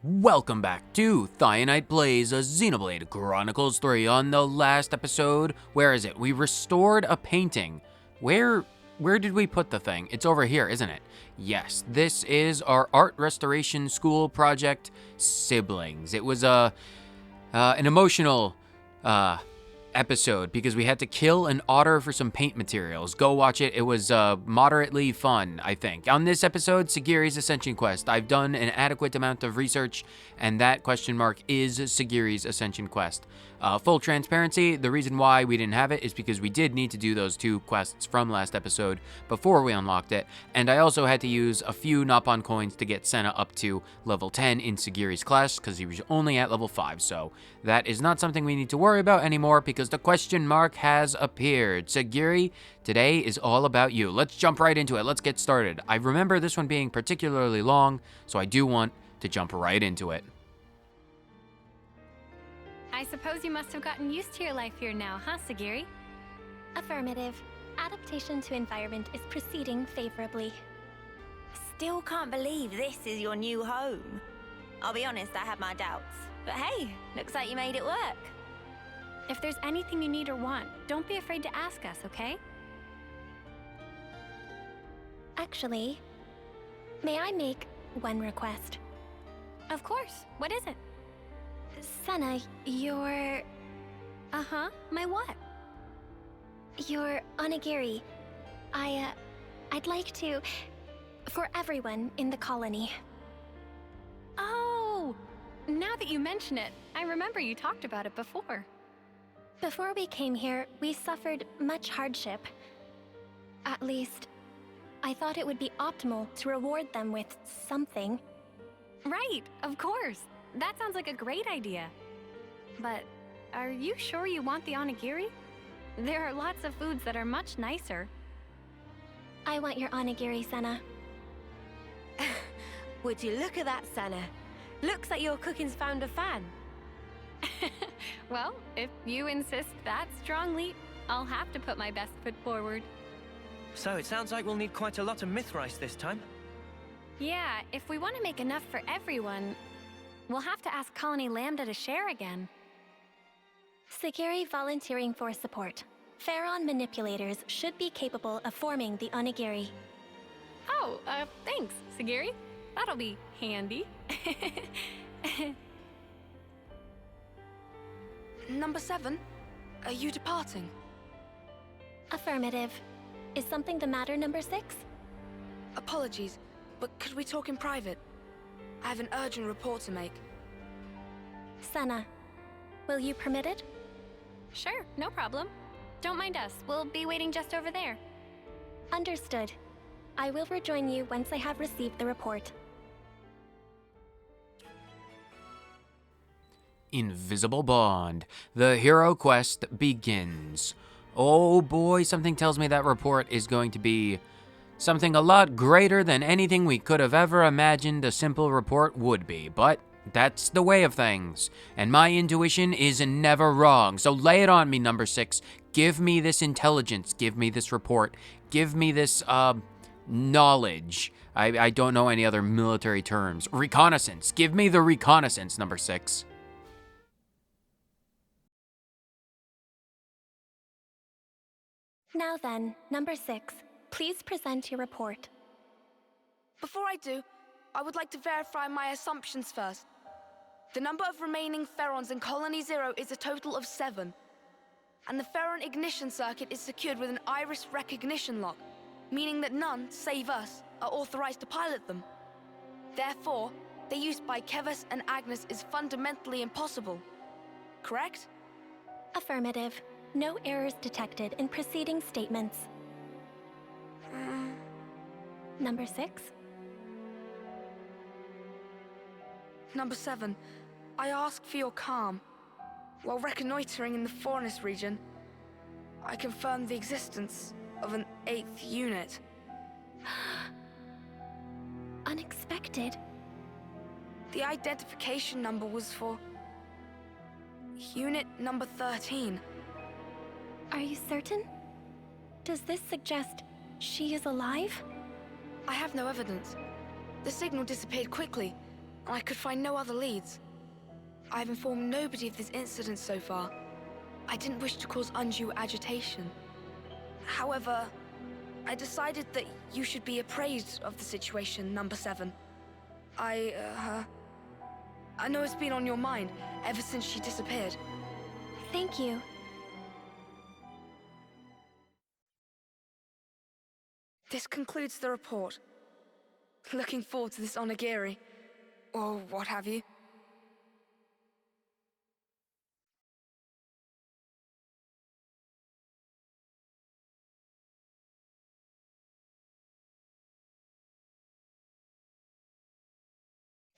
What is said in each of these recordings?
Welcome back to Thionite Plays a Xenoblade Chronicles 3. On the last episode, where is it? We restored a painting. Where did we put the thing? It's over here, isn't it? Yes, this is our art restoration school project, Siblings. It was an emotional episode because we had to kill an otter for some paint materials. Go watch it. It was moderately fun, I think. On this episode, Sagiri's Ascension Quest. I've done an adequate amount of research, and that question mark is Sagiri's Ascension Quest. Full transparency, the reason why we didn't have it is because we did need to do those two quests from last episode before we unlocked it, and I also had to use a few Nopon coins to get Sena up to level 10 in Sagiri's class, because he was only at level 5, so that is not something we need to worry about anymore because the question mark has appeared. Sagiri, today is all about you. Let's jump right into it. Let's get started. I remember this one being particularly long, so I do want to jump right into it. I suppose you must have gotten used to your life here now, huh, Sagiri? Affirmative. Adaptation to environment is proceeding favorably. Still can't believe this is your new home. I'll be honest, I had my doubts. But hey, looks like you made it work. If there's anything you need or want, don't be afraid to ask us, okay? Actually, may I make one request? Of course. What is it? Sena, your My what? onigiri. I'd like to... for everyone in the colony. Oh! Now that you mention it, I remember you talked about it before. Before we came here, we suffered much hardship. At least, I thought it would be optimal to reward them with something. Right, of course. That sounds like a great idea. But are you sure you want the onigiri? There are lots of foods that are much nicer. I want your onigiri, Sena. Would you look at that, Sena? Looks like your cooking's found a fan. Well, if you insist that strongly, I'll have to put my best foot forward. So it sounds like we'll need quite a lot of myth rice this time. Yeah, if we want to make enough for everyone, we'll have to ask Colony Lambda to share again. Sagiri volunteering for support. Pharaon manipulators should be capable of forming the onigiri. Oh, thanks, Sagiri. That'll be handy. Number 7, are you departing? Affirmative. Is something the matter, number 6? Apologies, but could we talk in private? I have an urgent report to make. Sena, will you permit it? Sure, no problem. Don't mind us. We'll be waiting just over there. Understood. I will rejoin you once I have received the report. Invisible Bond. The hero quest begins. Oh boy, something tells me that report is going to be something a lot greater than anything we could have ever imagined a simple report would be, but that's the way of things, and my intuition is never wrong, so lay it on me, number 6. Give me this intelligence, give me this report, give me this, knowledge. I don't know any other military terms. Reconnaissance, give me the reconnaissance, number 6. Now then, number 6, please present your report. Before I do, I would like to verify my assumptions first. The number of remaining Pharaons in Colony 0 is a total of 7. And the Pharaon ignition circuit is secured with an iris recognition lock, meaning that none, save us, are authorized to pilot them. Therefore, their use by Keves and Agnes is fundamentally impossible. Correct? Affirmative. No errors detected in preceding statements. Number 6? Number 7, I ask for your calm. While reconnoitering in the Forest region, I confirmed the existence of an 8th unit. Unexpected. The identification number was for Unit number 13. Are you certain? Does this suggest she is alive? I have no evidence. The signal disappeared quickly, and I could find no other leads. I've informed nobody of this incident so far. I didn't wish to cause undue agitation. However, I decided that you should be appraised of the situation, number 7. I know it's been on your mind ever since she disappeared. Thank you. This concludes the report. Looking forward to this onigiri, or what have you.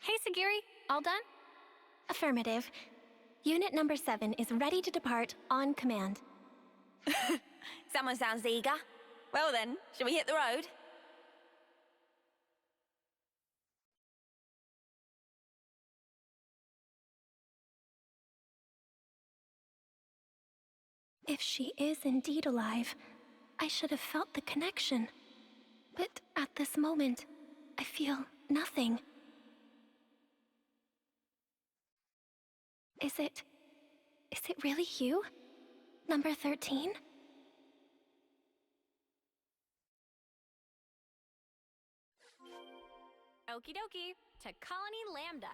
Hey, Sagiri, all done? Affirmative. Unit number 7 is ready to depart on command. Someone sounds eager. Well then, shall we hit the road? If she is indeed alive, I should have felt the connection. But at this moment, I feel nothing. Is it really you? Number 13? Okie dokie, to Colony Lambda.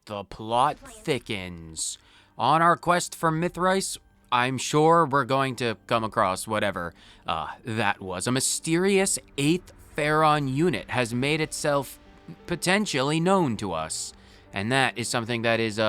The plot thickens. On our quest for Mithrice, I'm sure we're going to come across whatever that was. A mysterious 8th Pharaon unit has made itself potentially known to us. And that is something that is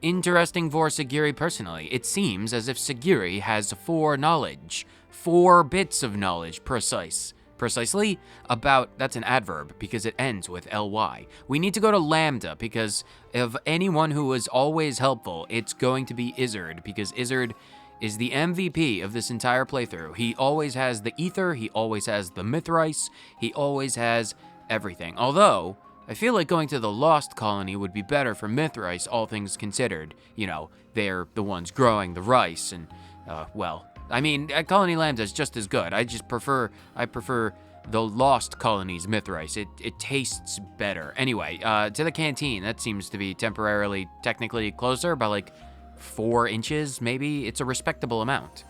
interesting for Sagiri personally. It seems as if Sagiri has 4 bits of knowledge precisely about, that's an adverb because it ends with ly. We need to go to Lambda because of anyone who is always helpful, it's going to be Izzard, because Izzard is the MVP of this entire playthrough. He always has the ether, he always has the Mithrice, he always has everything. Although, I feel like going to the Lost Colony would be better for Mithrice, all things considered. You know, they're the ones growing the rice and, well, I mean, Colony Lambda is just as good. I prefer the Lost Colony's Mithrice. It tastes better. Anyway, to the canteen. That seems to be temporarily, technically closer by like 4 inches, maybe. It's a respectable amount.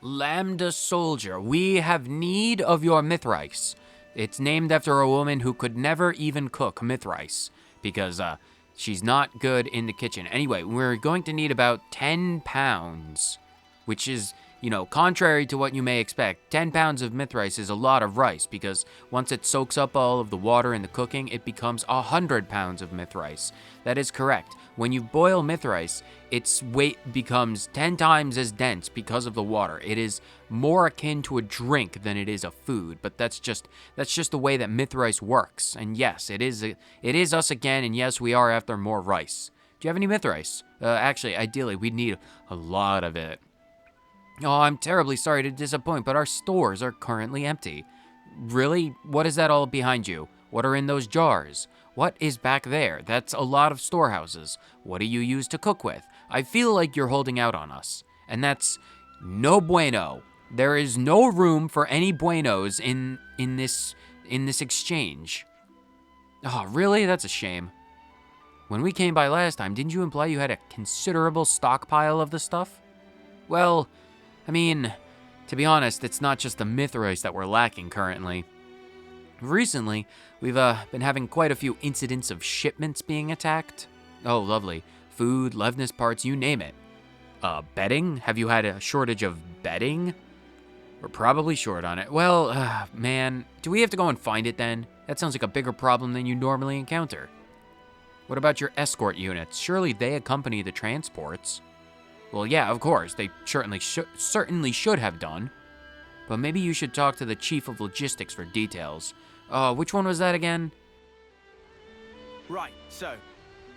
Lambda Soldier, we have need of your Mithrice. It's named after a woman who could never even cook Mithrice because she's not good in the kitchen. Anyway, we're going to need about 10 pounds. Which is, you know, contrary to what you may expect, 10 pounds of Mithrice is a lot of rice because once it soaks up all of the water in the cooking, it becomes 100 pounds of Mithrice. That is correct. When you boil Mithrice, its weight becomes 10 times as dense because of the water. It is more akin to a drink than it is a food, but that's just the way that Mithrice works. And yes, it is us again, and yes, we are after more rice. Do you have any Mithrice? Actually, ideally, we'd need a lot of it. Oh, I'm terribly sorry to disappoint, but our stores are currently empty. Really? What is that all behind you? What are in those jars? What is back there? That's a lot of storehouses. What do you use to cook with? I feel like you're holding out on us. And that's no bueno. There is no room for any buenos in this exchange. Oh, really? That's a shame. When we came by last time, didn't you imply you had a considerable stockpile of the stuff? Well, I mean, to be honest, it's not just the Mithrice that we're lacking currently. Recently, we've been having quite a few incidents of shipments being attacked. Oh, lovely. Food, Levness parts, you name it. Bedding? Have you had a shortage of bedding? We're probably short on it. Well, man, do we have to go and find it then? That sounds like a bigger problem than you normally encounter. What about your escort units? Surely they accompany the transports. Well, yeah, of course, they certainly should have done. But maybe you should talk to the Chief of Logistics for details. Which one was that again? Right, so,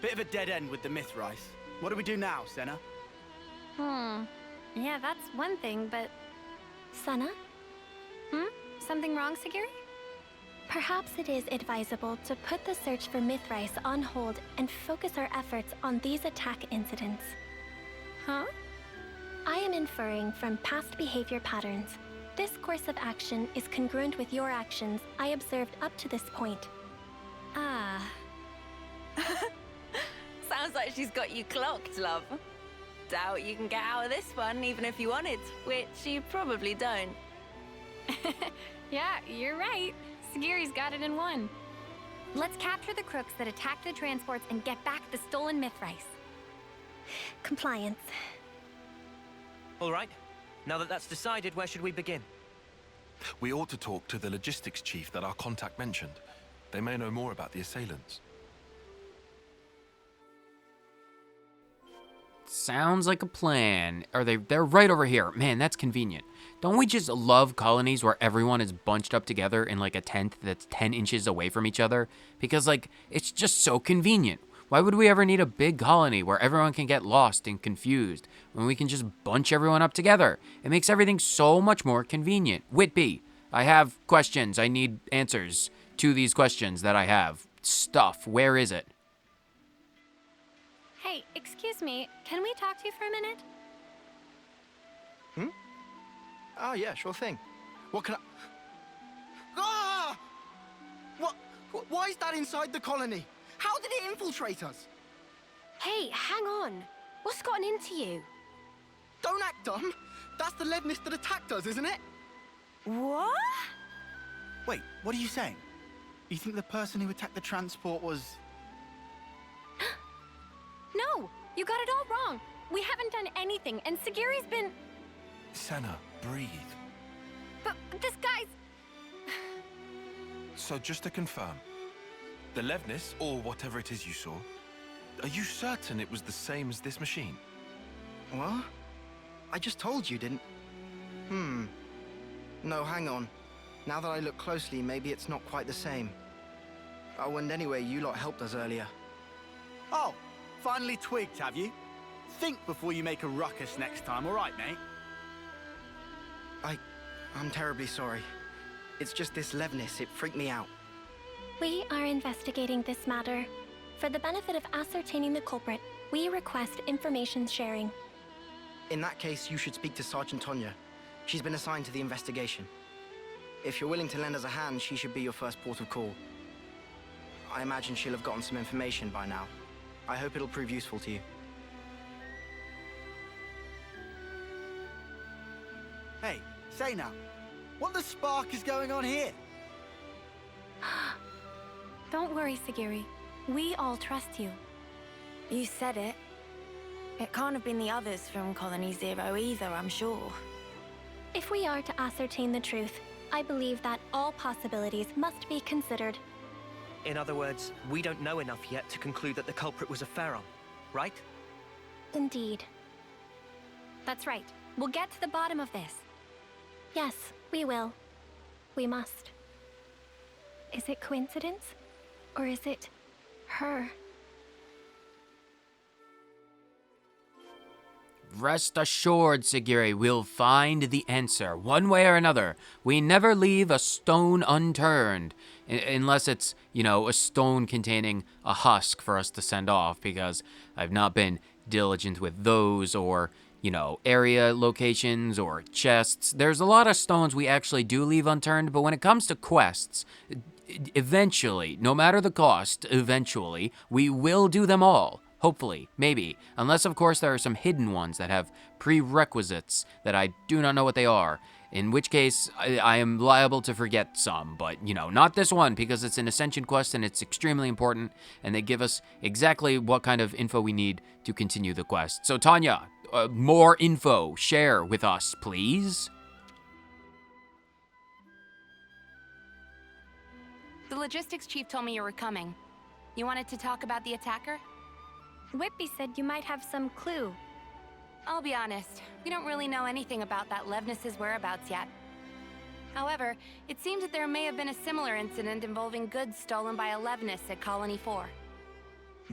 bit of a dead end with the Mithrice. What do we do now, Sena? Yeah, that's one thing, but... Sena? Something wrong, Sagiri? Perhaps it is advisable to put the search for Mithrice on hold and focus our efforts on these attack incidents. Huh? I am inferring from past behavior patterns. This course of action is congruent with your actions I observed up to this point. Ah, like she's got you clocked, love. Doubt you can get out of this one, even if you wanted, which you probably don't. Yeah, you're right. Sagiri's got it in one. Let's capture the crooks that attacked the transports and get back the stolen Mythrice. Compliance. All right. Now that that's decided, where should we begin? We ought to talk to the logistics chief that our contact mentioned. They may know more about the assailants. Sounds like a plan. They're right over here. Man, that's convenient. Don't we just love colonies where everyone is bunched up together in like a tent that's 10 inches away from each other? Because like, it's just so convenient. Why would we ever need a big colony where everyone can get lost and confused when we can just bunch everyone up together? It makes everything so much more convenient. Whitby, I have questions. I need answers to these questions that I have. Stuff, where is it? Hey, excuse me, can we talk to you for a minute? Oh, yeah, sure thing. What can I... Ah! What? Why is that inside the colony? How did it infiltrate us? Hey, hang on. What's gotten into you? Don't act dumb. That's the Levnis that attacked us, isn't it? What? Wait, what are you saying? You think the person who attacked the transport was... No, you got it all wrong. We haven't done anything, and Sagiri's been... Sena, breathe. But this guy's... So just to confirm, the Levnis, or whatever it is you saw, are you certain it was the same as this machine? What? I just told you, didn't... No, hang on. Now that I look closely, maybe it's not quite the same. Oh, and anyway, you lot helped us earlier. Oh, finally twigged, have you? Think before you make a ruckus next time, all right, mate? I'm terribly sorry. It's just this Levnis, it freaked me out. We are investigating this matter. For the benefit of ascertaining the culprit, we request information sharing. In that case, you should speak to Sergeant Tonya. She's been assigned to the investigation. If you're willing to lend us a hand, she should be your first port of call. I imagine she'll have gotten some information by now. I hope it'll prove useful to you. Hey, Sena, what the spark is going on here? Don't worry, Sagiri. We all trust you. You said it. It can't have been the others from Colony Zero either, I'm sure. If we are to ascertain the truth, I believe that all possibilities must be considered. In other words, we don't know enough yet to conclude that the culprit was a Pharaoh, right? Indeed. That's right. We'll get to the bottom of this. Yes, we will. We must. Is it coincidence? Or is it her? Rest assured, Sagiri, we'll find the answer, one way or another. We never leave a stone unturned, unless it's, a stone containing a husk for us to send off, because I've not been diligent with those, or, area locations, or chests. There's a lot of stones we actually do leave unturned, but when it comes to quests, eventually, no matter the cost, eventually, we will do them all. Hopefully, maybe. Unless, of course, there are some hidden ones that have prerequisites that I do not know what they are. In which case, I am liable to forget some. But, not this one, because it's an Ascension quest and it's extremely important. And they give us exactly what kind of info we need to continue the quest. So, Tonya, more info. Share with us, please. The logistics chief told me you were coming. You wanted to talk about the attacker? Whitby said you might have some clue. I'll be honest, we don't really know anything about that Levnis' whereabouts yet. However, it seems that there may have been a similar incident involving goods stolen by a Levnis at Colony 4.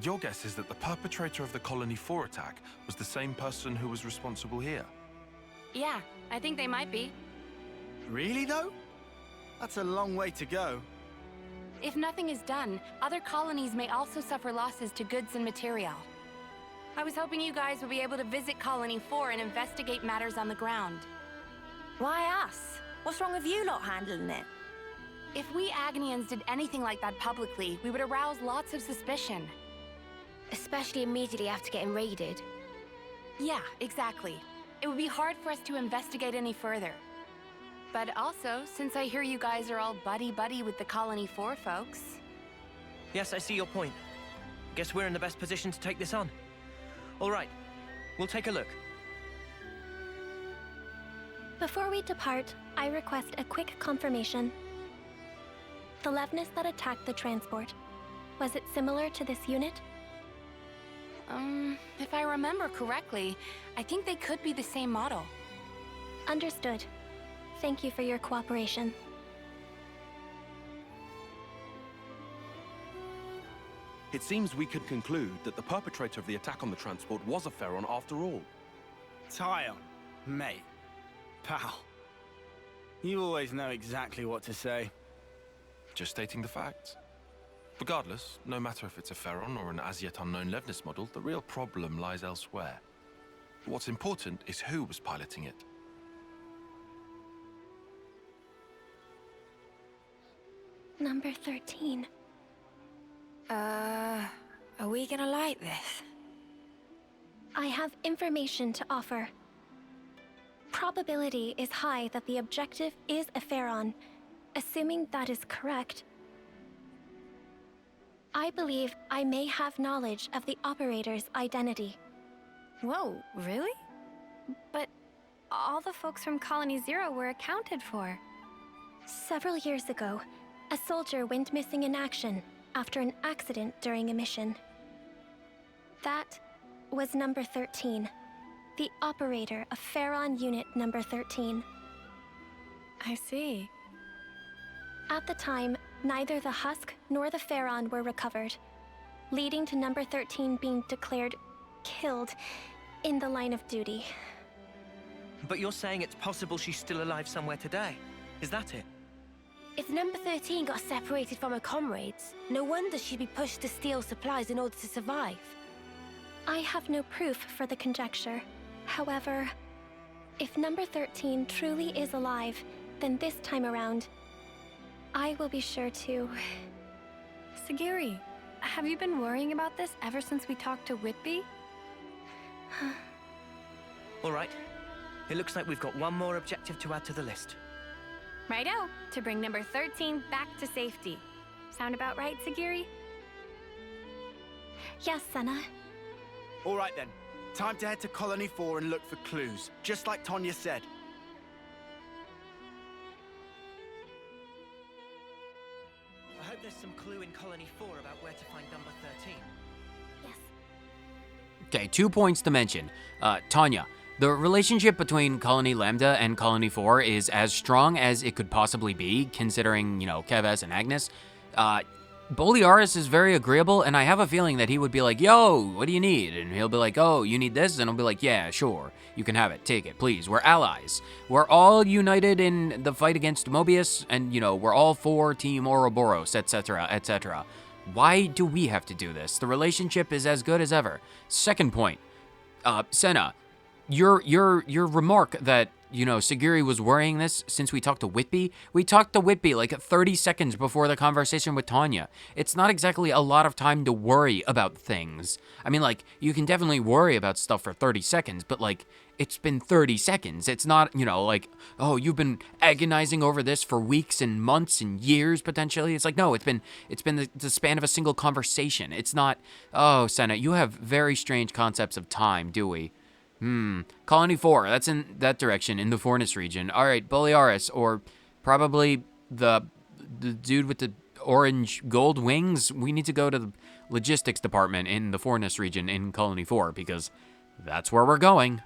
Your guess is that the perpetrator of the Colony 4 attack was the same person who was responsible here? Yeah, I think they might be. Really, though? That's a long way to go. If nothing is done, other colonies may also suffer losses to goods and material. I was hoping you guys would be able to visit Colony 4 and investigate matters on the ground. Why us? What's wrong with you lot handling it? If we Agnians did anything like that publicly, we would arouse lots of suspicion. especially immediately after getting raided. Yeah, exactly. It would be hard for us to investigate any further. But also, since I hear you guys are all buddy-buddy with the Colony 4 folks. Yes, I see your point. Guess we're in the best position to take this on. All right, we'll take a look. Before we depart, I request a quick confirmation. The Levnis that attacked the transport, was it similar to this unit? If I remember correctly, I think they could be the same model. Understood. Thank you for your cooperation. It seems we could conclude that the perpetrator of the attack on the transport was a Pharaon after all. Tyon, mate, pal. You always know exactly what to say. Just stating the facts. Regardless, no matter if it's a Pharaon or an as-yet unknown Levnis model, the real problem lies elsewhere. What's important is who was piloting it. Number 13. Are we gonna like this? I have information to offer. Probability is high that the objective is a Pharaon. Assuming that is correct, I believe I may have knowledge of the operator's identity. Whoa, really? But all the folks from Colony Zero were accounted for. Several years ago, a soldier went missing in action after an accident during a mission. That was number 13, the operator of Pharaon Unit number 13. I see. At the time, neither the husk nor the Pharaon were recovered, leading to number 13 being declared killed in the line of duty. But you're saying it's possible she's still alive somewhere today? Is that it? If number 13 got separated from her comrades, no wonder she'd be pushed to steal supplies in order to survive. I have no proof for the conjecture. However, if number 13 truly is alive, then this time around, I will be sure to... Sagiri, have you been worrying about this ever since we talked to Whitby? All right. It looks like we've got one more objective to add to the list. Righto, to bring number 13 back to safety. Sound about right, Sagiri? Yes, Sena. All right then, time to head to Colony 4 and look for clues, just like Tonya said. I hope there's some clue in Colony 4 about where to find number 13. Yes. Okay, 2 points to mention. Tanya, the relationship between Colony Lambda and Colony 4 is as strong as it could possibly be, considering, you know, Keves and Agnes. Boliaris is very agreeable, and I have a feeling that he would be like, yo, what do you need? And he'll be like, oh, you need this? And I'll be like, yeah, sure. You can have it. Take it, please. We're allies. We're all united in the fight against Mobius, and, you know, we're all for Team Ouroboros, etc., etc. Why do we have to do this? The relationship is as good as ever. Second point, Sena, your remark that, you know, Sagiri was worrying this since we talked to Whitby. We talked to Whitby like 30 seconds before the conversation with Tanya. It's not exactly a lot of time to worry about things. I mean, like, you can definitely worry about stuff for 30 seconds, but, like, it's been 30 seconds. It's not, you know, like, oh, you've been agonizing over this for weeks and months and years, potentially. It's like, no, it's been the span of a single conversation. It's not, oh, Sena, you have very strange concepts of time, do we? Colony 4, that's in that direction, in the Fornis region. All right, Boliaris, or probably the dude with the orange gold wings. We need to go to the logistics department in the Fornis region in Colony 4, because that's where we're going.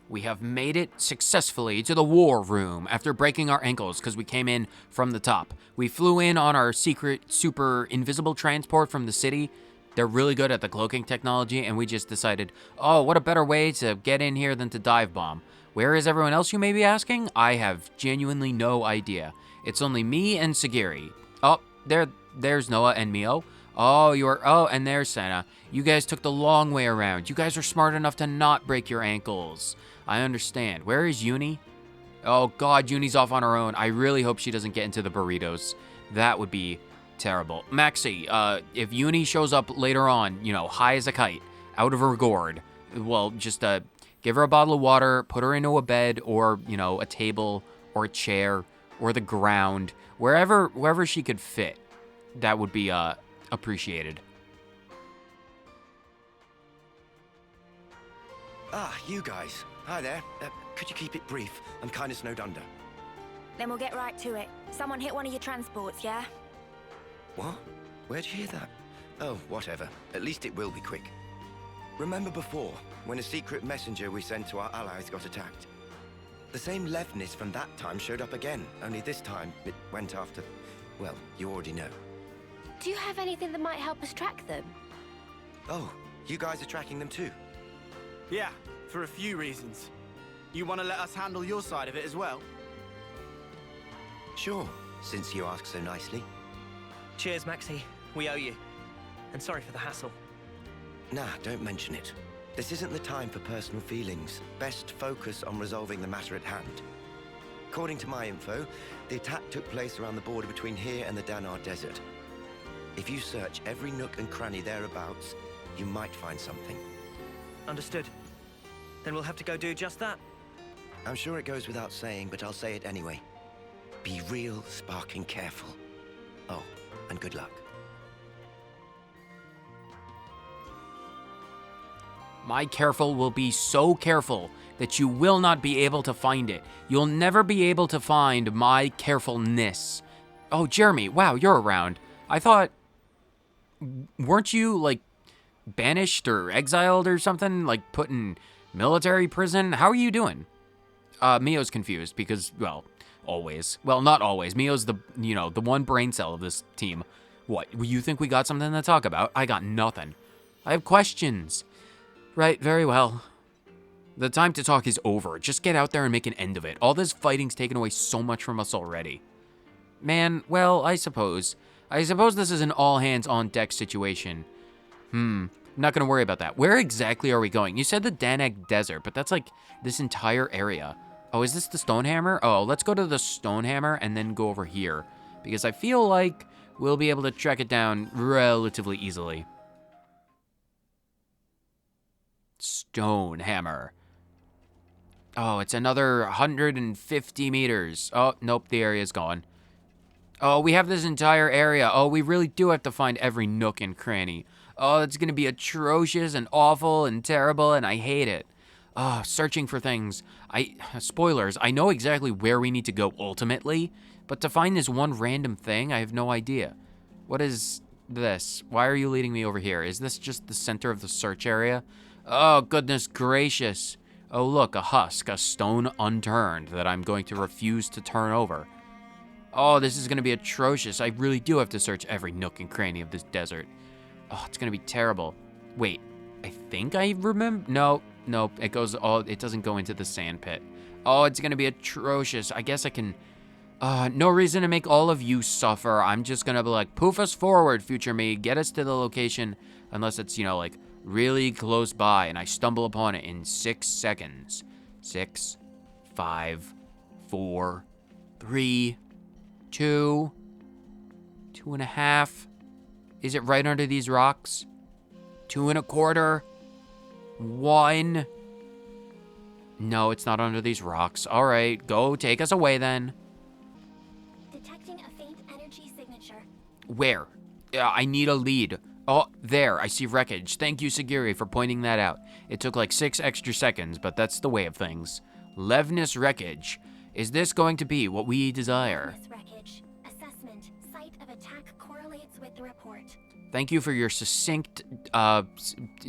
We have made it successfully to the war room after breaking our ankles because we came in from the top. We flew in on our secret, super invisible transport from the city. They're really good at the cloaking technology, and we just decided, oh, what a better way to get in here than to dive bomb. Where is everyone else, you may be asking? I have genuinely no idea. It's only me and Sagiri. Oh, there's Noah and Mio. Oh, and there's Sena. You guys took the long way around. You guys are smart enough to not break your ankles. I understand. Where is Uni? Oh, God, Uni's off on her own. I really hope she doesn't get into the burritos. That would be Terrible. Maxie, if Uni shows up later on, you know, high as a kite, out of her gourd, well, just give her a bottle of water, put her into a bed or, you know, a table or a chair or the ground, wherever she could fit. That would be appreciated. Ah, you guys. Hi there. Could you keep it brief? I'm kind of snowed under. Then we'll get right to it. Someone hit one of your transports, yeah? What? Where'd you hear that? Oh, whatever. At least it will be quick. Remember before, when a secret messenger we sent to our allies got attacked? The same Levnis from that time showed up again, only this time it went after... well, you already know. Do you have anything that might help us track them? Oh, you guys are tracking them too? Yeah, for a few reasons. You want to let us handle your side of it as well? Sure, since you ask so nicely. Cheers, Maxie. We owe you. And sorry for the hassle. Nah, don't mention it. This isn't the time for personal feelings. Best focus on resolving the matter at hand. According to my info, the attack took place around the border between here and the Danar Desert. If you search every nook and cranny thereabouts, you might find something. Understood. Then we'll have to go do just that. I'm sure it goes without saying, but I'll say it anyway. Be real sparking careful. Oh, and good luck. My careful will be so careful that you will not be able to find it. You'll never be able to find my carefulness. Oh, Jeremy, wow, you're around. I thought... weren't you, like, banished or exiled or something? Like, put in military prison? How are you doing? Mio's confused because, well, always. Well, not always. Mio's the, you know, the one brain cell of this team. What, you think we got something to talk about? I got nothing. I have questions. Right, very well. The time to talk is over. Just get out there and make an end of it. All this fighting's taken away so much from us already. Man, well, I suppose this is an all-hands-on-deck situation. I'm not gonna worry about that. Where exactly are we going? You said the Danag Desert, but that's like this entire area. Oh, is this the Stonehammer? Oh, let's go to the Stonehammer and then go over here. Because I feel like we'll be able to track it down relatively easily. Stonehammer. Oh, it's another 150 meters. Oh, nope, the area's gone. Oh, we have this entire area. Oh, we really do have to find every nook and cranny. Oh, it's gonna be atrocious and awful and terrible, and I hate it. Oh, searching for things. Spoilers, I know exactly where we need to go ultimately, but to find this one random thing, I have no idea. What is this? Why are you leading me over here? Is this just the center of the search area? Oh, goodness gracious. Oh, look, a husk, a stone unturned that I'm going to refuse to turn over. Oh, this is going to be atrocious. I really do have to search every nook and cranny of this desert. Oh, it's going to be terrible. Wait, I think I remember. No, it goes all. It doesn't go into the sand pit. Oh, it's going to be atrocious. I guess I can. No reason to make all of you suffer. I'm just going to be like, poof us forward, future me. Get us to the location. Unless it's, you know, like really close by and I stumble upon it in 6 seconds. 6, 5, 4, 3, 2, 2.5. Is it right under these rocks? 2 1/4. 1. No, it's not under these rocks. All right, go take us away then. Detecting a faint energy signature. Where? I need a lead. Oh, there, I see wreckage. Thank you, Sagiri, for pointing that out. It took like 6 extra seconds, but that's the way of things. Levnis wreckage. Is this going to be what we desire? Levnis wreckage. Assessment. Site of attack correlates with the report. Thank you for your succinct,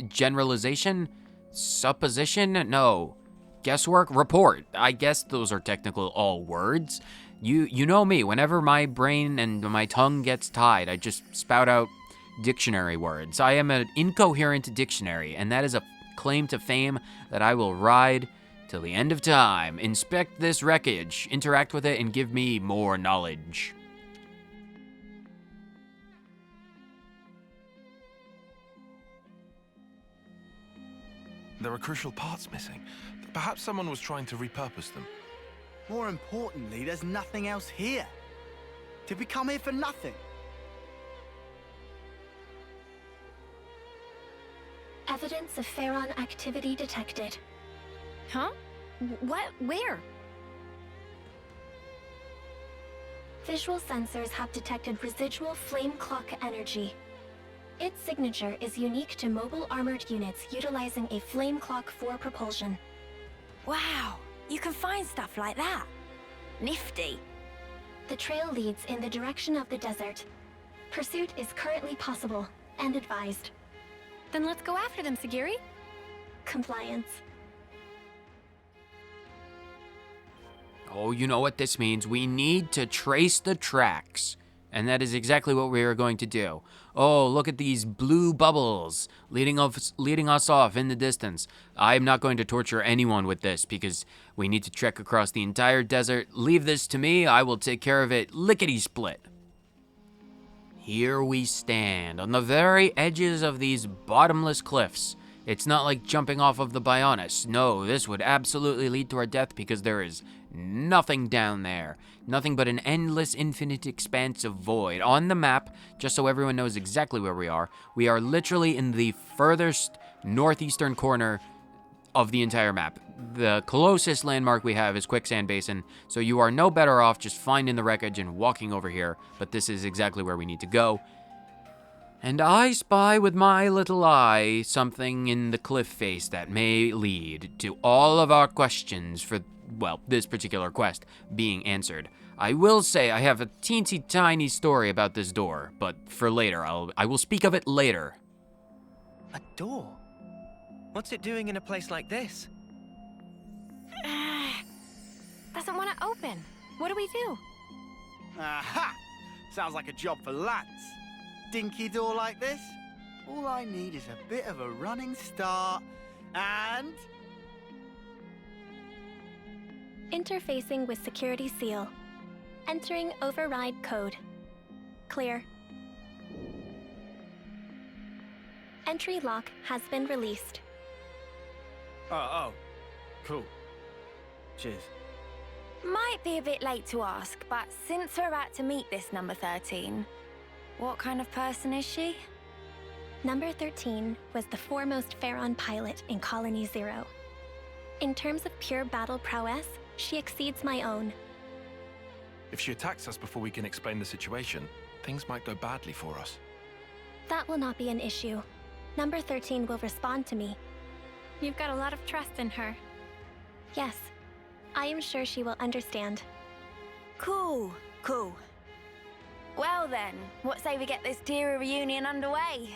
generalization? Supposition? No. Guesswork? Report. I guess those are technically all words. You know me, whenever my brain and my tongue gets tied, I just spout out dictionary words. I am an incoherent dictionary, and that is a claim to fame that I will ride till the end of time. Inspect this wreckage, interact with it, and give me more knowledge. There are crucial parts missing. Perhaps someone was trying to repurpose them. More importantly, there's nothing else here. Did we come here for nothing? Evidence of Pharaon activity detected. Huh? What? Where? Visual sensors have detected residual flame clock energy. Its signature is unique to mobile armored units utilizing a flame clock for propulsion. Wow, you can find stuff like that. Nifty. The trail leads in the direction of the desert. Pursuit is currently possible and advised. Then let's go after them, Sagiri. Compliance. Oh, you know what this means. We need to trace the tracks. And that is exactly what we are going to do. Oh, look at these blue bubbles leading us off in the distance. I'm not going to torture anyone with this because we need to trek across the entire desert. Leave this to me. I will take care of it lickety-split. Here we stand on the very edges of these bottomless cliffs. It's not like jumping off of the Aionios. No, this would absolutely lead to our death because there is nothing down there. Nothing but an endless, infinite expanse of void. On the map, just so everyone knows exactly where we are literally in the furthest northeastern corner of the entire map. The closest landmark we have is Quicksand Basin, so you are no better off just finding the wreckage and walking over here, but this is exactly where we need to go. And I spy with my little eye something in the cliff face that may lead to all of our questions for, well, this particular quest being answered. I will say I have a teensy tiny story about this door, but for later. I will speak of it later. A door? What's it doing in a place like this? Doesn't want to open. What do we do? Aha! Sounds like a job for lads. Dinky door like this? All I need is a bit of a running start, and... Interfacing with security seal. Entering override code. Clear. Entry lock has been released. Oh. Cool. Cheers. Might be a bit late to ask, but since we're about to meet this number 13, what kind of person is she? Number 13 was the foremost Pharaon pilot in Colony Zero. In terms of pure battle prowess, she exceeds my own. If she attacks us before we can explain the situation, things might go badly for us. That will not be an issue. Number 13 will respond to me. You've got a lot of trust in her. Yes, I am sure she will understand. Cool. Well then, what say we get this Tira reunion underway?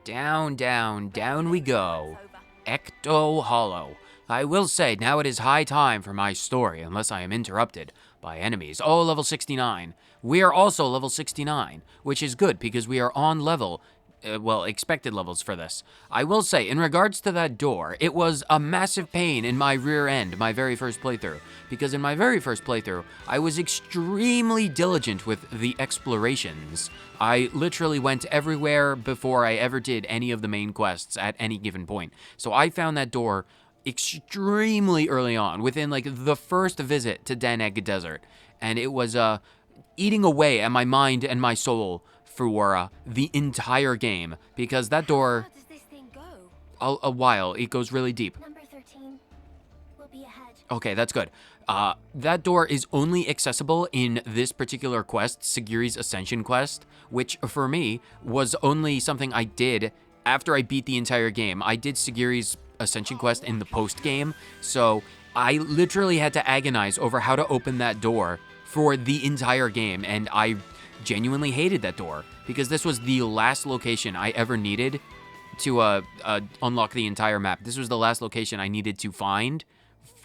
Down, down, down we go. Ecto Hollow. I will say, now it is high time for my story, unless I am interrupted by enemies. Oh, level 69. We are also level 69, which is good because we are on level, expected levels for this. I will say, in regards to that door, it was a massive pain in my rear end, my very first playthrough, because in my very first playthrough, I was extremely diligent with the explorations. I literally went everywhere before I ever did any of the main quests at any given point. So I found that door extremely early on, within like the first visit to Daneg Desert, and it was eating away at my mind and my soul for the entire game, because that door... How does this thing go? A while. It goes really deep. Number 13 will be ahead. Okay, that's good. That door is only accessible in this particular quest, Sagiri's Ascension quest, which for me was only something I did after I beat the entire game. I did Sagiri's Ascension quest in the post game, so I literally had to agonize over how to open that door for the entire game, and I genuinely hated that door because this was the last location I ever needed to unlock the entire map. This was the last location I needed to find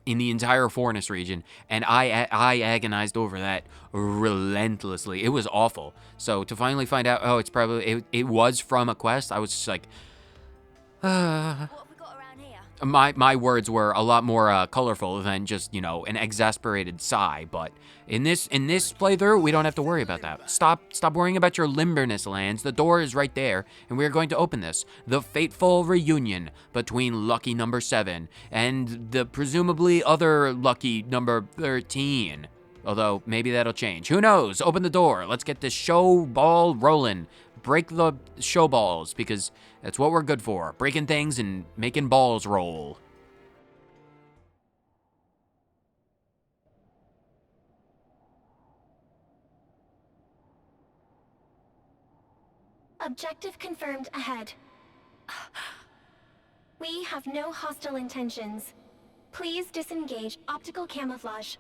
in the entire Forest region, and I agonized over that relentlessly. It was awful. So to finally find out, oh, it's probably it was from a quest, I was just like, What have we got around here? my words were a lot more colorful than just, you know, an exasperated sigh. But in this playthrough, we don't have to worry about that. Stop worrying about your limberness, Lands. The door is right there, and we're going to open this. The fateful reunion between lucky number 7 and the presumably other lucky number 13. Although, maybe that'll change. Who knows? Open the door. Let's get this show ball rolling. Break the show balls, because that's what we're good for. Breaking things and making balls roll. Objective confirmed ahead. We have no hostile intentions. Please disengage optical camouflage.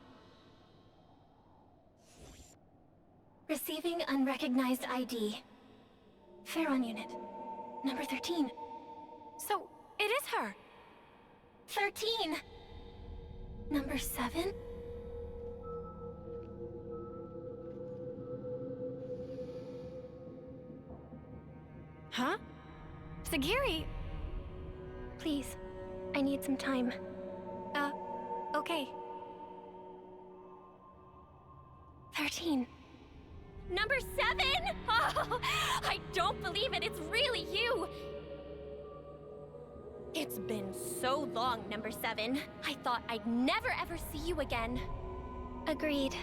Receiving unrecognized ID. Pharaon unit. Number 13. So, it is her. 13! Number 7? Huh? Sagiri! Please, I need some time. Okay. 13. Number 7? Oh, I don't believe it. It's really you. It's been so long, Number 7. I thought I'd never ever see you again. Agreed.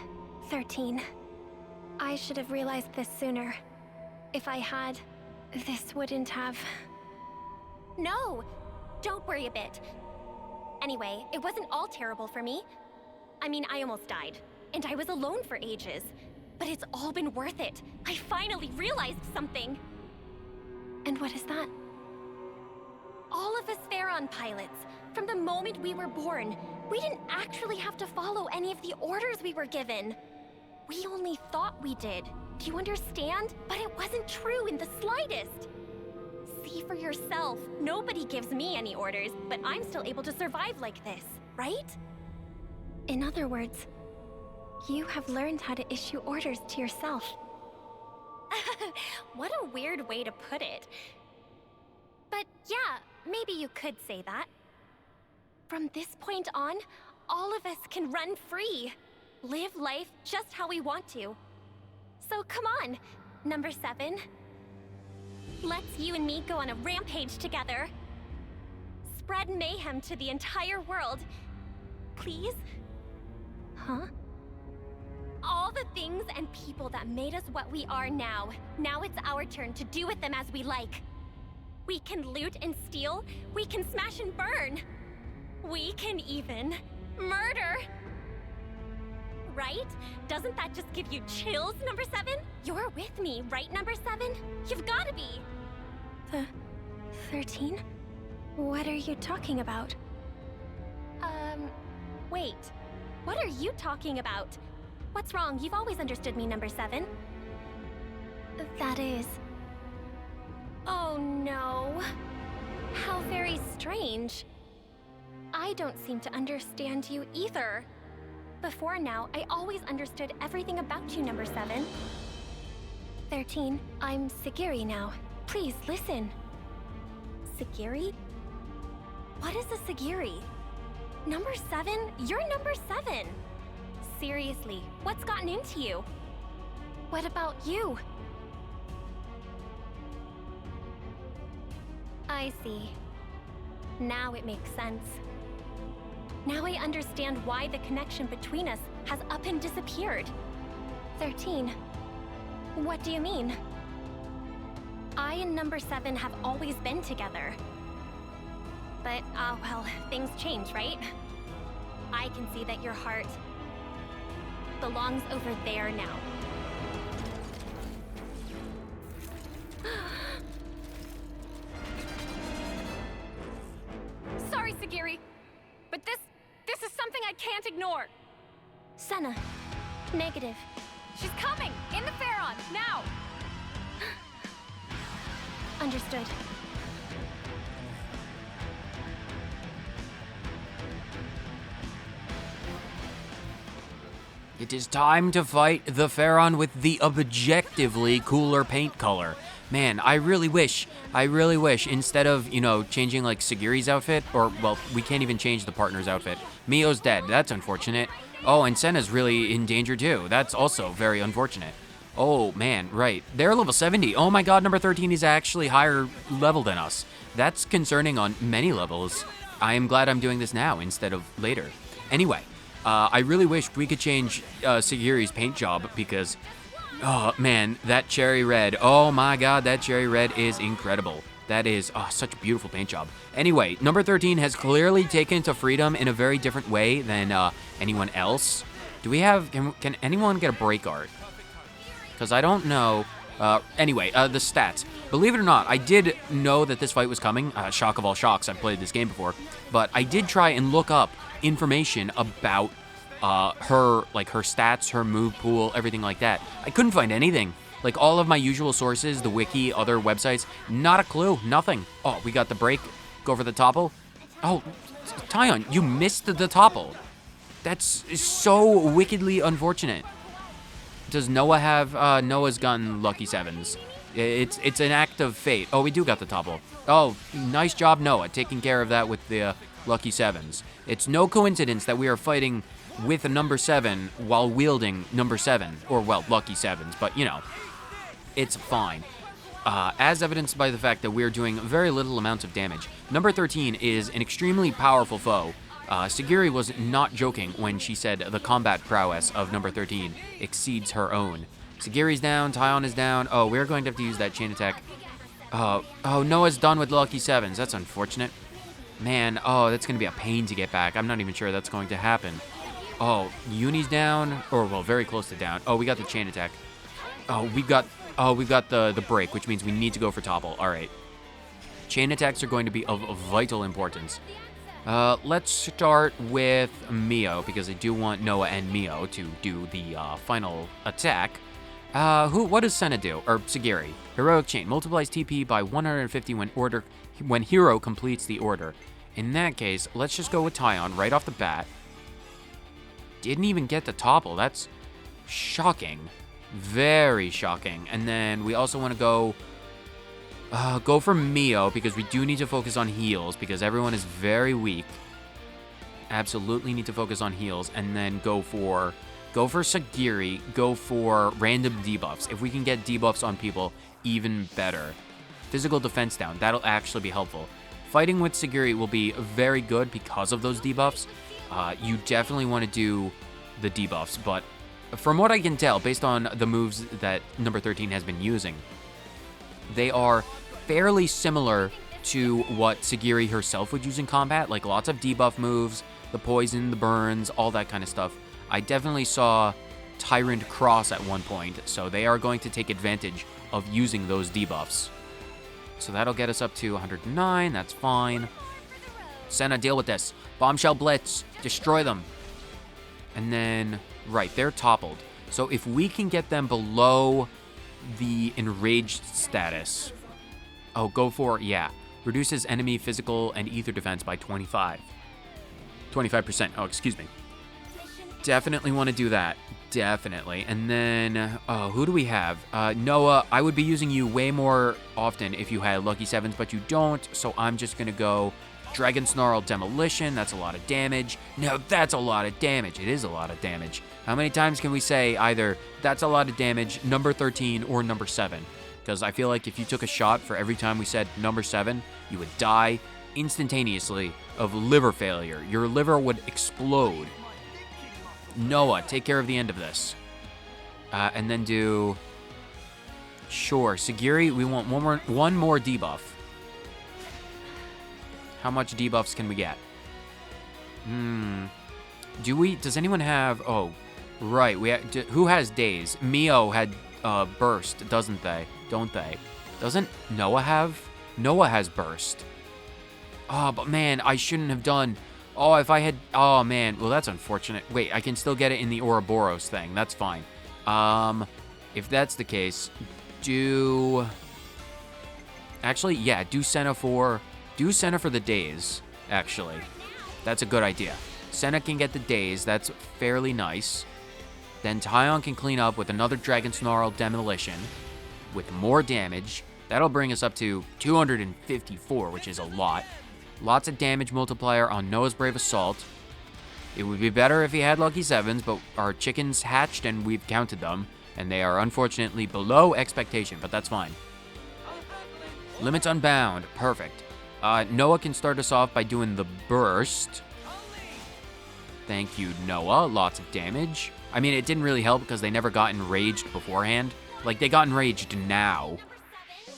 13. I should have realized this sooner. If I had, this wouldn't have... No, don't worry a bit. Anyway, it wasn't all terrible for me. I mean, I almost died, and I was alone for ages. But it's all been worth it. I finally realized something. And what is that? All of us Pharaon pilots, from the moment we were born, we didn't actually have to follow any of the orders we were given. We only thought we did. Do you understand? But it wasn't true in the slightest. See for yourself. Nobody gives me any orders, but I'm still able to survive like this, right? In other words, you have learned how to issue orders to yourself. What a weird way to put it. But yeah, maybe you could say that. From this point on, all of us can run free. Live life just how we want to. So come on, Number 7. Let's you and me go on a rampage together. Spread mayhem to the entire world. Please? Huh? All the things and people that made us what we are now. Now it's our turn to do with them as we like. We can loot and steal. We can smash and burn. We can even murder. Right? Doesn't that just give you chills, Number 7? You're with me, right, Number 7? You've gotta be. The 13? What are you talking about? Wait. What are you talking about? What's wrong? You've always understood me, Number 7. That is... Oh no. How very strange. I don't seem to understand you either. Before now, I always understood everything about you, Number 7. 13, I'm Sagiri now. Please, listen. Sagiri? What is a Sagiri? Number 7? You're Number 7! Seriously, what's gotten into you? What about you? I see. Now it makes sense. Now I understand why the connection between us has up and disappeared. 13. What do you mean? I and Number 7 have always been together. But, well, things change, right? I can see that your heart belongs over there now. Sorry, Sagiri, but this is something I can't ignore. Sena. Negative. She's coming! In the Pharaon, now! Understood. It is time to fight the Pharaon with the objectively cooler paint color. Man, I really wish, instead of, changing like Sagiri's outfit, or, well, we can't even change the partner's outfit. Mio's dead, that's unfortunate. Oh, and Sena's really in danger too. That's also very unfortunate. Oh, man, right. They're level 70. Oh my god, Number 13 is actually higher level than us. That's concerning on many levels. I am glad I'm doing this now instead of later. Anyway, I really wished we could change Sagiri's paint job because, oh man, that cherry red. Oh my god, that cherry red is incredible. That is such a beautiful paint job. Anyway, number 13 has clearly taken to freedom in a very different way than anyone else. Do we have, can anyone get a break art? Because I don't know. Anyway, the stats. Believe it or not, I did know that this fight was coming. Shock of all shocks, I've played this game before. But I did try and look up information about her stats, her move pool, everything like that. I couldn't find anything. Like all of my usual sources, the wiki, other websites, not a clue, nothing. Oh, we got the break. Go for the topple. Oh, Tyon, you missed the topple. That's so wickedly unfortunate. Does Noah have, Noah's gotten lucky sevens. It's an act of fate. Oh, we do got the topple. Oh, nice job, Noah, taking care of that with the lucky sevens. It's no coincidence that we are fighting with a number 7 while wielding number 7, or well, lucky sevens, but you know, it's fine. As evidenced by the fact that we're doing very little amounts of damage. Number 13 is an extremely powerful foe. Sagiri was not joking when she said the combat prowess of number 13 exceeds her own. Sagiri's down, Tyon is down. Oh, we're going to have to use that chain attack. Oh, Noah's done with lucky sevens. That's unfortunate. Man, oh, that's going to be a pain to get back. I'm not even sure that's going to happen. Oh, Uni's down, or well, very close to down. Oh, we got the chain attack. Oh, we've got the break, which means we need to go for topple. All right. Chain attacks are going to be of vital importance. Let's start with Mio, because I do want Noah and Mio to do the final attack. What does Sena do? Or Sagiri. Heroic Chain multiplies TP by 150 when hero completes the order. In that case, let's just go with Tyon right off the bat. Didn't even get the topple. That's shocking. Very shocking. And then we also want to go for Mio, because we do need to focus on heals, because everyone is very weak. Absolutely need to focus on heals. And then go for Sagiri, go for random debuffs. If we can get debuffs on people, even better. Physical defense down, that'll actually be helpful. Fighting with Sagiri will be very good because of those debuffs. You definitely want to do the debuffs, but from what I can tell, based on the moves that number 13 has been using, they are fairly similar to what Sagiri herself would use in combat, like lots of debuff moves, the poison, the burns, all that kind of stuff. I definitely saw Tyrant Cross at one point, so they are going to take advantage of using those debuffs. So that'll get us up to 109, that's fine. Sena, deal with this. Bombshell Blitz, destroy them. And then, right, they're toppled. So if we can get them below the enraged status. Oh, go for, yeah. Reduces enemy physical and ether defense by 25%. Oh, excuse me. Definitely want to do that. Definitely. And then, who do we have? Noah, I would be using you way more often if you had lucky sevens, but you don't. So I'm just going to go Dragon Snarl Demolition. That's a lot of damage. No, that's a lot of damage. It is a lot of damage. How many times can we say either that's a lot of damage, number 13, or number 7? Because I feel like if you took a shot for every time we said number 7, you would die instantaneously of liver failure. Your liver would explode. Noah, take care of the end of this. And then do... Sure, Sagiri, we want one more debuff. How much debuffs can we get? Does anyone have... Oh, right. Who has days? Mio had burst, doesn't they? Don't they? Doesn't Noah have? Noah has burst. Oh, but man, I shouldn't have done... Oh, if I had... Oh, man. Well, that's unfortunate. Wait, I can still get it in the Ouroboros thing. That's fine. If that's the case, do... Actually, yeah, do Sena for the days, actually. That's a good idea. Sena can get the days. That's fairly nice. Then Tyon can clean up with another Dragon Snarl Demolition with more damage. That'll bring us up to 254, which is a lot. Lots of damage multiplier on Noah's Brave Assault. It would be better if he had lucky sevens, but our chickens hatched and we've counted them, and they are unfortunately below expectation, but that's fine. Limits Unbound, perfect. Noah can start us off by doing the burst. Thank you, Noah. Lots of damage. I mean, it didn't really help because they never got enraged beforehand. Like, they got enraged now.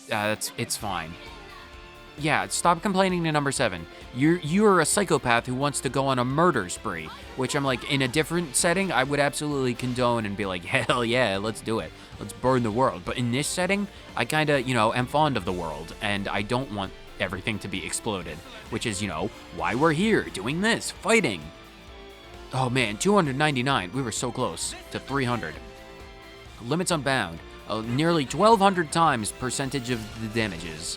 It's fine. Yeah, stop complaining to number 7. You're a psychopath who wants to go on a murder spree, which I'm like, in a different setting, I would absolutely condone and be like, hell yeah, let's do it. Let's burn the world. But in this setting, I kind of, am fond of the world, and I don't want everything to be exploded, which is, why we're here, doing this, fighting. Oh man, 299. We were so close to 300. Limits unbound. Nearly 1,200 times percentage of the damages,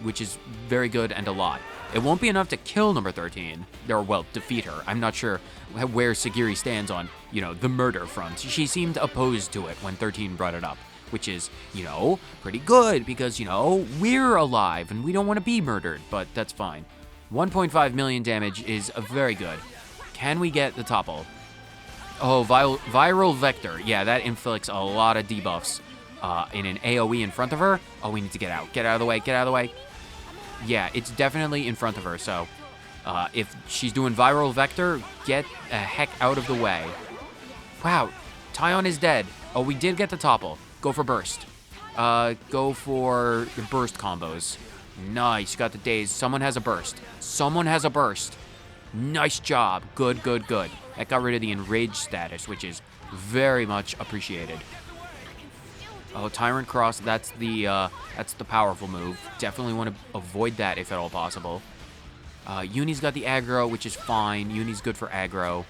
which is very good and a lot. It won't be enough to kill number 13, or, well, defeat her. I'm not sure where Sagiri stands on, the murder front. She seemed opposed to it when 13 brought it up, which is, pretty good because, we're alive and we don't want to be murdered, but that's fine. 1.5 million damage is very good. Can we get the topple? Oh, viral vector. Yeah, that inflicts a lot of debuffs in an AoE in front of her. Oh, we need to get out. Get out of the way. Get out of the way. Yeah, it's definitely in front of her, so if she's doing viral vector, get the heck out of the way. Wow, Taion is dead. Oh, we did get the topple. Go for burst. Go for the burst combos. Nice, got the daze. Someone has a burst. Someone has a burst. Nice job. Good, good, good. That got rid of the enraged status, which is very much appreciated. Oh, Tyrant Cross, that's the powerful move. Definitely want to avoid that if at all possible. Uni's got the aggro, which is fine. Uni's good for aggro.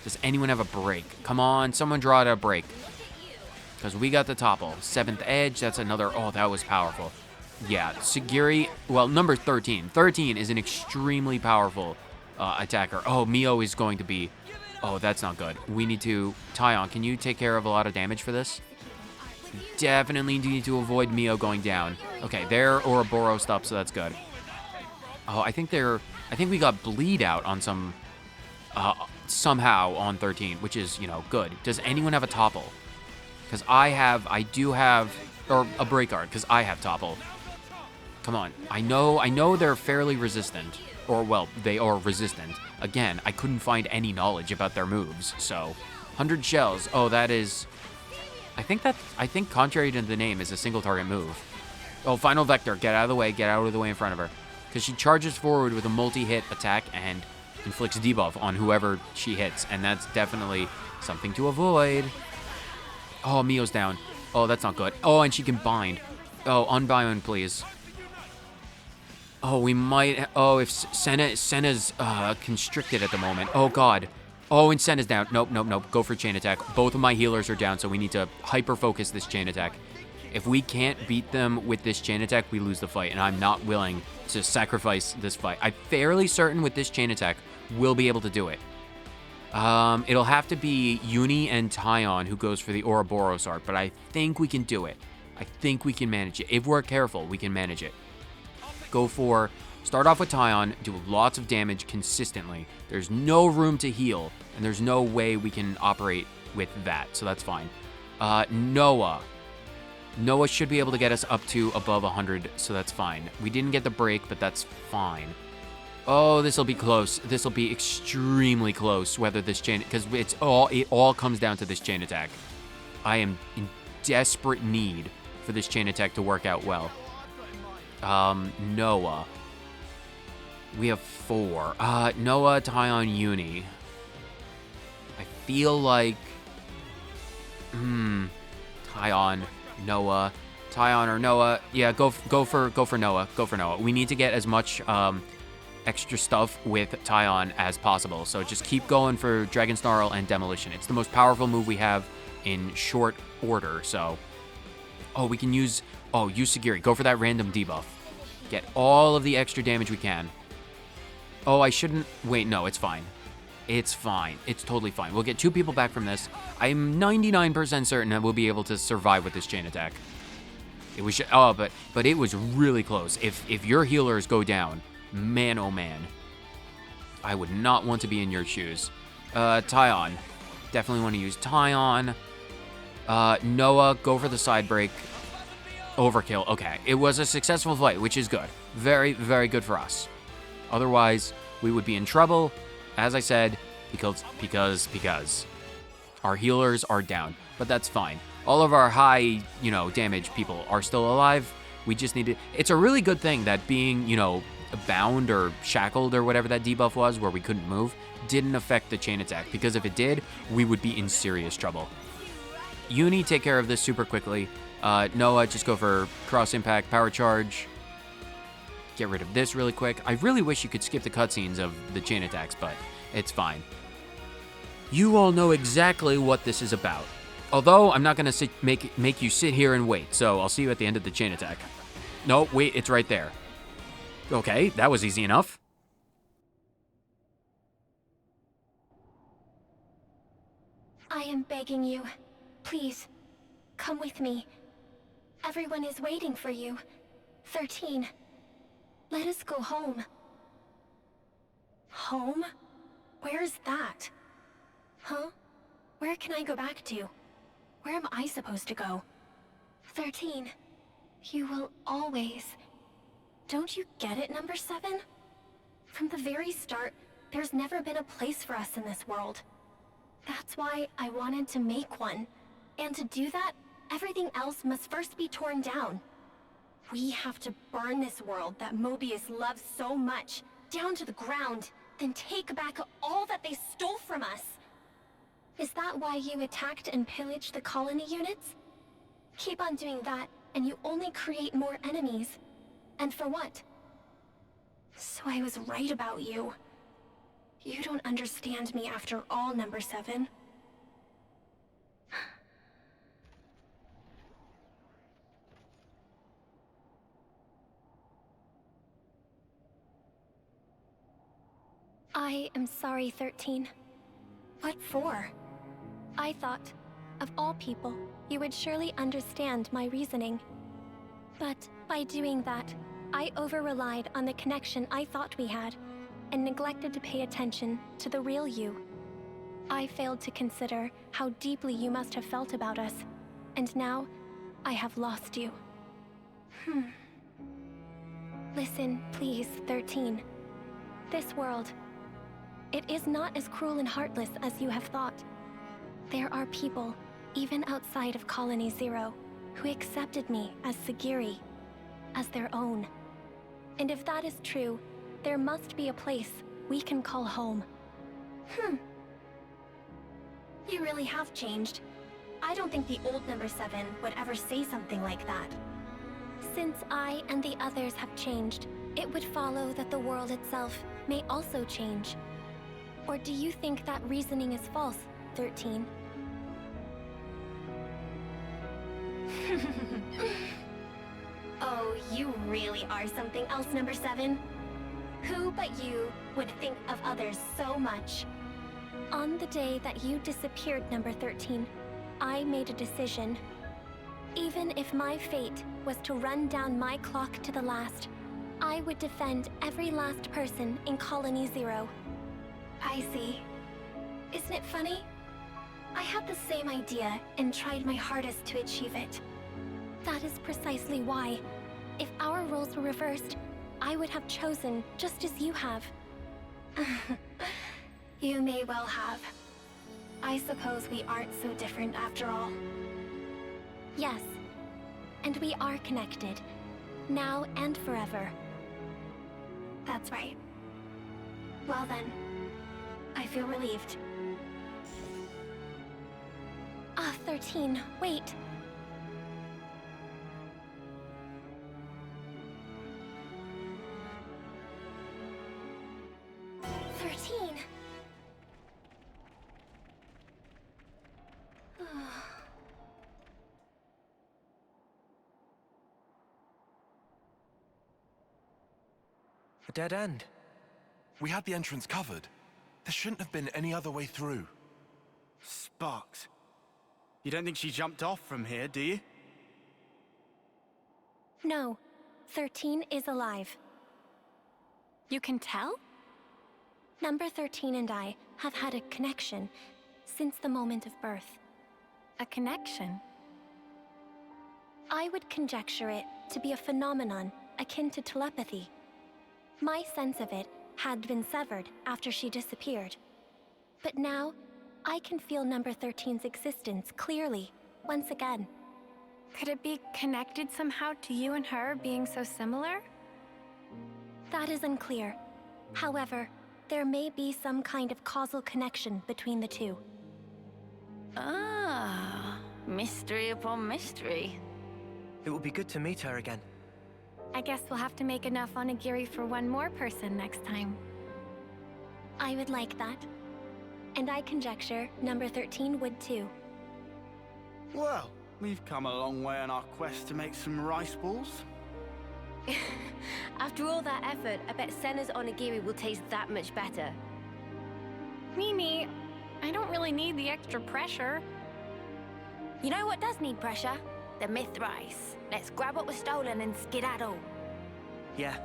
Does anyone have a break? Come on, someone draw out a break. Because we got the topple. 7th edge, that's another, oh, that was powerful. Yeah, Sagiri, well, number 13. 13 is an extremely powerful attacker. Oh, Mio is going to be, oh, that's not good. We need to, Taion, can you take care of a lot of damage for this? Definitely need to avoid Mio going down. Okay, their Ouroboros stopped, so that's good. Oh, I think we got bleed out on some, somehow on 13, which is, good. Does anyone have a topple? Because I do have, or a break guard, because I have topple. Come on, I know they're fairly resistant, or, well, they are resistant. Again, I couldn't find any knowledge about their moves, so 100 shells. Oh, that is, I think contrary to the name is a single target move. Oh, final vector, get out of the way in front of her. Because she charges forward with a multi-hit attack and inflicts debuff on whoever she hits, and that's definitely something to avoid. Oh, Mio's down. Oh, that's not good. Oh, and she can bind. Oh, unbind, please. Oh, we might, oh, if Sena's constricted at the moment. Oh, God. Oh, and Sena's down. Nope, nope, nope. Go for chain attack. Both of my healers are down, so we need to hyper-focus this chain attack. If we can't beat them with this chain attack, we lose the fight, and I'm not willing to sacrifice this fight. I'm fairly certain with this chain attack, we'll be able to do it. It'll have to be Uni and Taion who goes for the Ouroboros art, but I think we can do it. I think we can manage it. If we're careful, we can manage it. Go for, start off with Taion, do lots of damage consistently. There's no room to heal, and there's no way we can operate with that, so that's fine. Noah. Noah should be able to get us up to above 100, so that's fine. We didn't get the break, but that's fine. Oh, this will be close. This will be extremely close, whether this chain, because it all comes down to this chain attack. I am in desperate need for this chain attack to work out well. Noah. We have 4. Noah, Taion, Uni. I feel like, Taion, Noah, Taion or Noah. Yeah, go for Noah. Go for Noah. We need to get as much extra stuff with Taion as possible. So just keep going for Dragon Snarl and Demolition. It's the most powerful move we have in short order. So, oh, we can use Sagiri. Go for that random debuff. Get all of the extra damage we can. Oh, I shouldn't. Wait, no, it's fine. It's fine. It's totally fine. We'll get 2 people back from this. I'm 99% certain that we'll be able to survive with this chain attack. It was, but it was really close. If your healers go down, man, oh man, I would not want to be in your shoes. Taion, definitely want to use Taion. Noah, go for the side break. Overkill. Okay, it was a successful fight, which is good. Very, very good for us. Otherwise, we would be in trouble. As I said, because our healers are down, but that's fine. All of our high, damage people are still alive. We just need to... It's a really good thing that being, bound or shackled or whatever that debuff was, where we couldn't move, didn't affect the chain attack, because if it did, we would be in serious trouble. Uni, take care of this super quickly. Noah, just go for cross impact, power charge. Get rid of this really quick. I really wish you could skip the cutscenes of the chain attacks, but it's fine. You all know exactly what this is about. Although, I'm not going to make you sit here and wait, so I'll see you at the end of the chain attack. No, wait, it's right there. Okay, that was easy enough. I am begging you. Please, come with me. Everyone is waiting for you. 13. Let us go home. Home? Where's that? Huh? Where can I go back to? Where am I supposed to go? 13. You will always... Don't you get it, number 7? From the very start, there's never been a place for us in this world. That's why I wanted to make one. And to do that, everything else must first be torn down. We have to burn this world that Mobius loves so much, down to the ground, then take back all that they stole from us. Is that why you attacked and pillaged the colony units? Keep on doing that, and you only create more enemies. And for what? So I was right about you. You don't understand me after all, number 7. I am sorry, 13. What for? I thought, of all people, you would surely understand my reasoning. But by doing that, I over-relied on the connection I thought we had, and neglected to pay attention to the real you. I failed to consider how deeply you must have felt about us, and now I have lost you. Listen, please, 13. This world, it is not as cruel and heartless as you have thought. There are people, even outside of Colony Zero, who accepted me as Sagiri, as their own. And if that is true, there must be a place we can call home. You really have changed. I don't think the old number 7 would ever say something like that. Since I and the others have changed, it would follow that the world itself may also change. Or do you think that reasoning is false, 13? Oh, you really are something else, number 7. Who but you would think of others so much? On the day that you disappeared, number 13, I made a decision. Even if my fate was to run down my clock to the last, I would defend every last person in Colony Zero. I see. Isn't it funny? I had the same idea and tried my hardest to achieve it. That is precisely why, if our roles were reversed, I would have chosen just as you have. You may well have. I suppose we aren't so different after all. Yes, and we are connected, now and forever. That's right. Well then, I feel relieved. 13, wait. A dead end. We had the entrance covered. There shouldn't have been any other way through. Sparks. You don't think she jumped off from here, do you? No, 13 is alive. You can tell? Number 13 and I have had a connection since the moment of birth. A connection? I would conjecture it to be a phenomenon akin to telepathy. My sense of it had been severed after she disappeared. But now, I can feel number 13's existence clearly, once again. Could it be connected somehow to you and her being so similar? That is unclear. However, there may be some kind of causal connection between the two. Ah, mystery upon mystery. It would be good to meet her again. I guess we'll have to make enough onigiri for one more person next time. I would like that. And I conjecture number 13 would too. Well, we've come a long way on our quest to make some rice balls. After all that effort, I bet Sena's onigiri will taste that much better. Mimi, I don't really need the extra pressure. You know what does need pressure? The myth rice. Let's grab what was stolen and skedaddle. Yeah.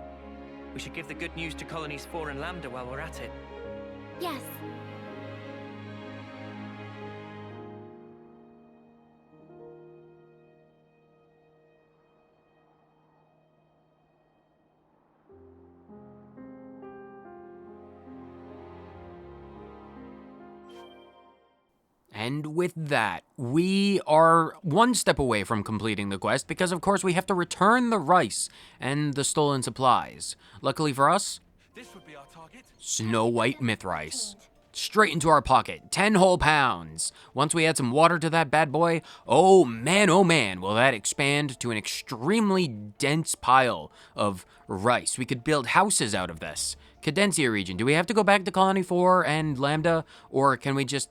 We should give the good news to Colonies 4 and Lambda while we're at it. Yes. And with that, we are one step away from completing the quest because, of course, we have to return the rice and the stolen supplies. Luckily for us, This would be our target. Snow White myth rice. Straight into our pocket, 10 whole pounds. Once we add some water to that bad boy, oh man, will that expand to an extremely dense pile of rice. We could build houses out of this. Cadencia region, do we have to go back to Colony 4 and Lambda, or can we just,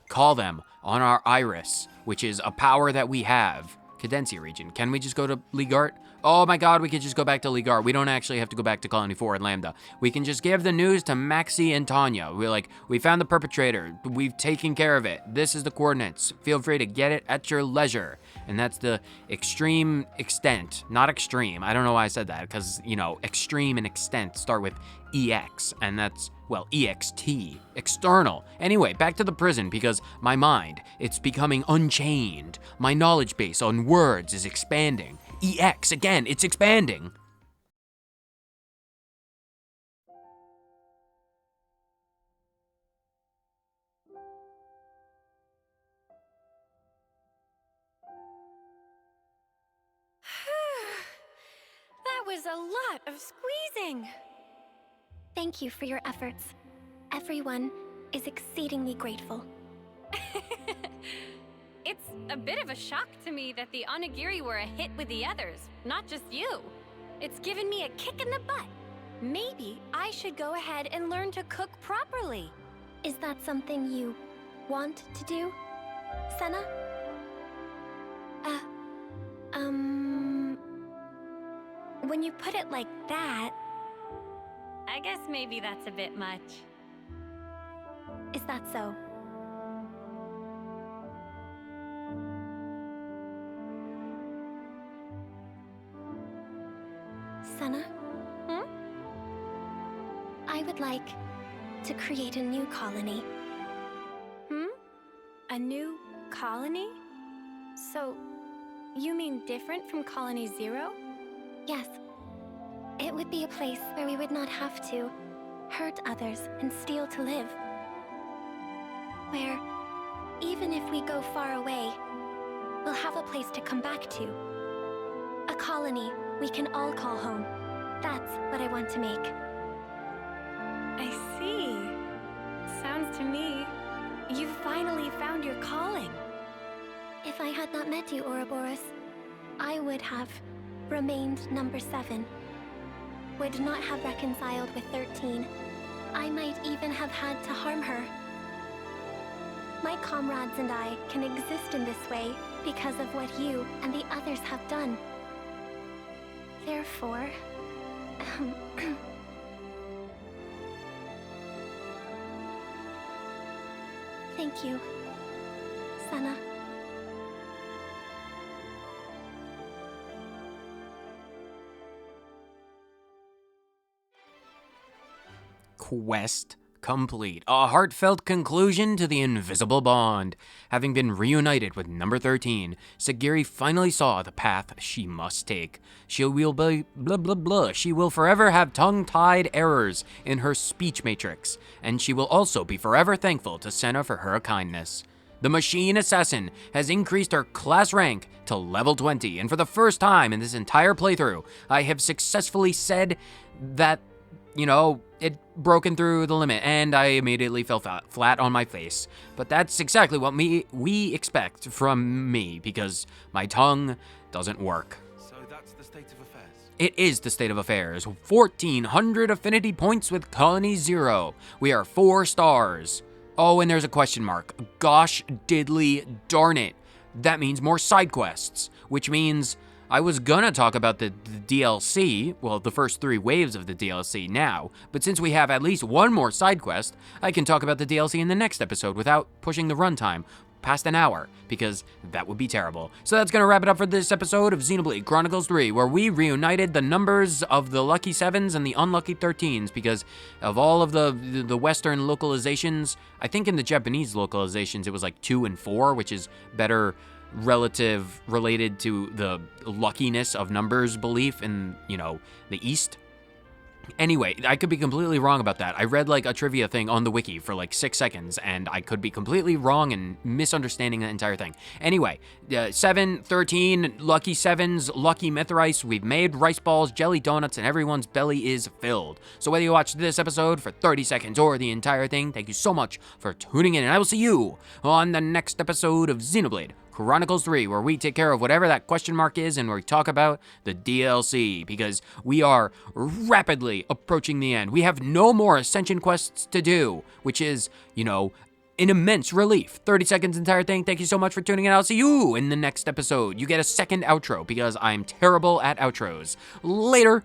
call them on our iris, which is a power that we have? Cadencia region, can we just go to Ligart? Oh my god, we could just go back to Ligart. We don't actually have to go back to Colony 4 and Lambda. We can just give the news to Maxie and Tanya. We're like, we found the perpetrator. We've taken care of it. This is the coordinates. Feel free to get it at your leisure. And that's the extreme extent, not extreme. I don't know why I said that, because, extreme and extent start with EX, and that's, well, EXT, external. Anyway, back to the prison, because my mind, it's becoming unchained. My knowledge base on words is expanding. EX, again, it's expanding. That was a lot of squeezing. Thank you for your efforts. Everyone is exceedingly grateful. It's a bit of a shock to me that the onigiri were a hit with the others, not just you. It's given me a kick in the butt. Maybe I should go ahead and learn to cook properly. Is that something you want to do, Sena? When you put it like that... I guess maybe that's a bit much. Is that so? Sena? I would like to create a new colony. A new colony? So, you mean different from Colony 0? Yes. It would be a place where we would not have to hurt others and steal to live. Where, even if we go far away, we'll have a place to come back to. A colony we can all call home. That's what I want to make. I see. Sounds to me, you've finally found your calling. If I had not met you, Ouroboros, I would have remained number 7. Would not have reconciled with 13. I might even have had to harm her. My comrades and I can exist in this way because of what you and the others have done. Therefore... Thank you, Sena. Quest complete. A heartfelt conclusion to the invisible bond. Having been reunited with number 13, Sagiri finally saw the path she must take. She will be blah blah blah. She will forever have tongue-tied errors in her speech matrix, and she will also be forever thankful to Sena for her kindness. The Machine Assassin has increased her class rank to level 20, and for the first time in this entire playthrough, I have successfully said that, it broken through the limit, and I immediately fell flat on my face. But that's exactly what we expect from me, because my tongue doesn't work. So that's the state of affairs. It is the state of affairs. 1,400 affinity points with Colony 0. We are 4 stars. Oh, and there's a question mark. Gosh diddly darn it. That means more side quests, which means I was gonna talk about the DLC, well, the first 3 waves of the DLC now, but since we have at least one more side quest, I can talk about the DLC in the next episode without pushing the runtime past an hour, because that would be terrible. So that's gonna wrap it up for this episode of Xenoblade Chronicles 3, where we reunited the numbers of the lucky 7s and the unlucky 13s, because of all of the Western localizations, I think in the Japanese localizations it was like 2 and 4, which is better related to the luckiness of numbers belief in, the East. Anyway, I could be completely wrong about that. I read like a trivia thing on the wiki for like 6 seconds, and I could be completely wrong and misunderstanding the entire thing. Anyway, 7, 13, lucky 7s, lucky mythrice, we've made rice balls, jelly donuts, and everyone's belly is filled. So whether you watch this episode for 30 seconds or the entire thing, thank you so much for tuning in, and I will see you on the next episode of Xenoblade Chronicles 3, where we take care of whatever that question mark is and we talk about the DLC, because we are rapidly approaching the end. We have no more Ascension quests to do, which is, an immense relief. 30 seconds entire thing. Thank you so much for tuning in. I'll see you in the next episode. You get a second outro because I'm terrible at outros. Later.